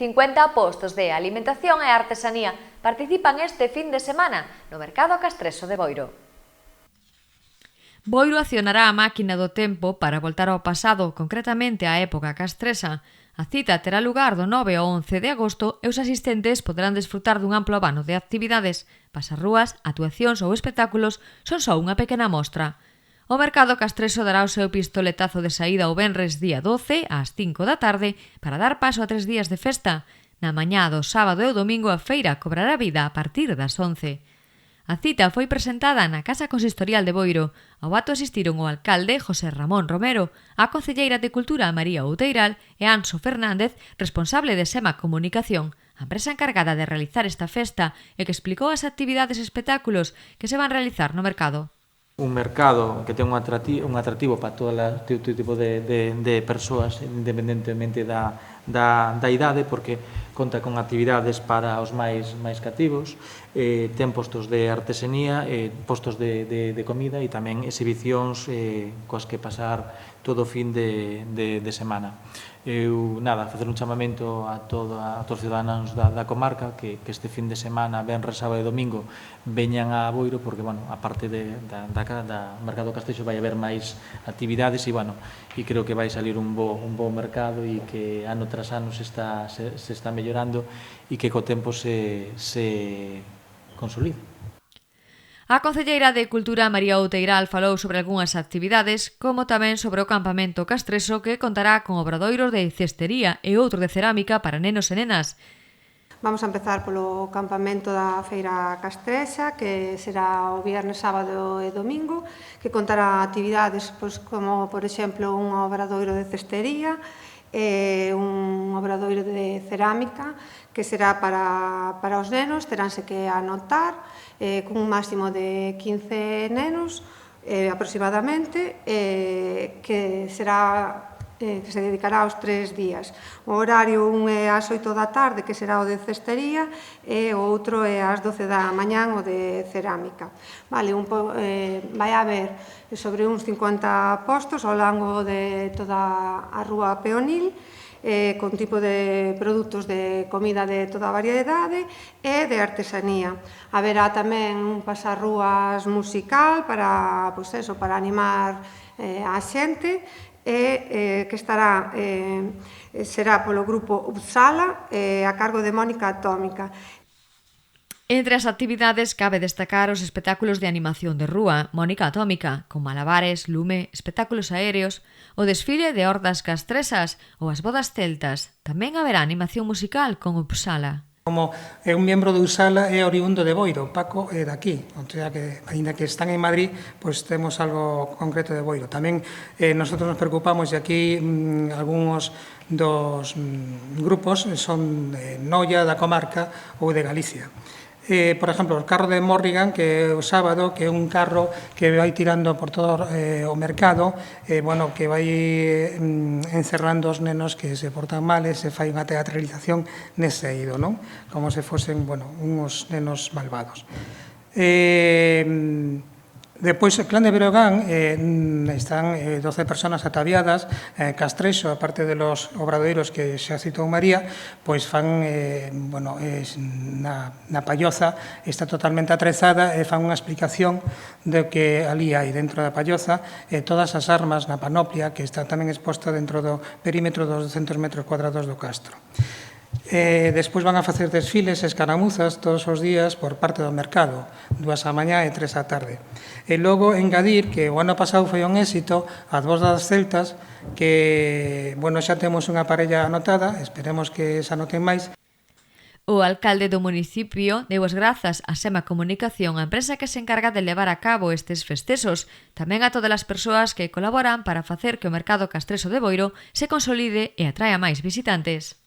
50 postos de alimentación e artesanía participan este fin de semana no Mercado Castreso de Boiro. Boiro accionará a máquina do tempo para voltar ao pasado, concretamente á época castresa. A cita terá lugar do 9 ao 11 de agosto e os asistentes poderán desfrutar dun amplo abano de actividades. Pasarrúas, actuacións ou espectáculos son só unha pequena mostra. O Mercado Castreso dará o seu pistoletazo de saída o venres día 12 ás 5 da tarde para dar paso a 3 días de festa. Na mañá do sábado e o domingo a feira cobrará vida a partir das 11. A cita foi presentada na Casa Consistorial de Boiro. Ao acto asistiron o alcalde José Ramón Romero, a concelleira de Cultura María Outeiral e Anso Fernández, responsable de Sema Comunicación, a empresa encargada de realizar esta festa e que explicou as actividades e espectáculos que se van realizar no mercado. Un mercado que ten un atractivo para todo tipo de persoas, independentemente da idade, porque conta con actividades para os máis cativos, ten postos de artesanía, postos de comida e tamén exhibicións coas que pasar todo o fin de semana. Facer un chamamento a todos os ciudadanos da comarca que este fin de semana, venres, sábado e domingo, veñan a Boiro, porque, a parte da Mercado Castreso vai haber máis actividades e creo que vai salir un bo mercado e que ano tras ano se está mellorando e que co tempo se consolida. A concelleira de Cultura María Outeiral falou sobre algunhas actividades, como tamén sobre o campamento castreso que contará con obradoiros de cestería e outro de cerámica para nenos e nenas. Vamos a empezar polo campamento da Feira Castresa, que será o viernes, sábado e domingo, que contará actividades como, por exemplo, un obradoiro de cestería, un obradoiro de cerámica, que será para os nenos, teránse que anotar, con un máximo de 15 nenos aproximadamente, que se dedicará aos 3 días. O horario un é ás 8 da tarde, que será o de cestería, e o outro é ás 12 da mañán, o de cerámica. Vai haber sobre uns 50 postos ao longo de toda a rúa peonil, con tipo de produtos de comida de toda a variedade e de artesanía. Haberá tamén un pasarrúas musical para animar a xente, que será polo grupo Uppsala a cargo de Mónica Atómica. Entre as actividades cabe destacar os espectáculos de animación de rúa Mónica Atómica, con malabares, lume, espectáculos aéreos, o desfile de hordas castresas ou as bodas celtas. Tamén haberá animación musical con Uppsala. Como é un membro de Uppsala, é oriundo de Boiro, Paco é daqui, o sea que, aínda que están en Madrid, pois temos algo concreto de Boiro. Tamén nosotros nos preocupamos, e aquí algúns dos grupos son de Noia, da comarca, ou de Galicia. Por exemplo, o carro de Morrigan, que é o sábado, que é un carro que vai tirando por todo o mercado, que vai encerrando os nenos que se portan mal e se fai unha teatralización nese eido, non? Como se fosen, uns nenos malvados. Depois, o Clan de Breogán, están 12 personas ataviadas, Castreso, aparte de los obradoiros que xa citou María, pois fan, na palloza, está totalmente atrezada e fan unha explicación do que ali hai dentro da palloza, todas as armas na panoplia, que está tamén exposta dentro do perímetro dos 200 metros cuadrados do castro. Despois van a facer desfiles e escaramuzas todos os días por parte do mercado, 2 á mañá e 3 á tarde. E logo engadir que o ano pasado foi un éxito as bodas celtas, que xa temos unha parella anotada, esperemos que se anoten máis. O alcalde do municipio deu as grazas a Sema Comunicación, a empresa que se encarga de levar a cabo estes festexos, tamén a todas as persoas que colaboran para facer que o mercado castreso de Boiro se consolide e atraia máis visitantes.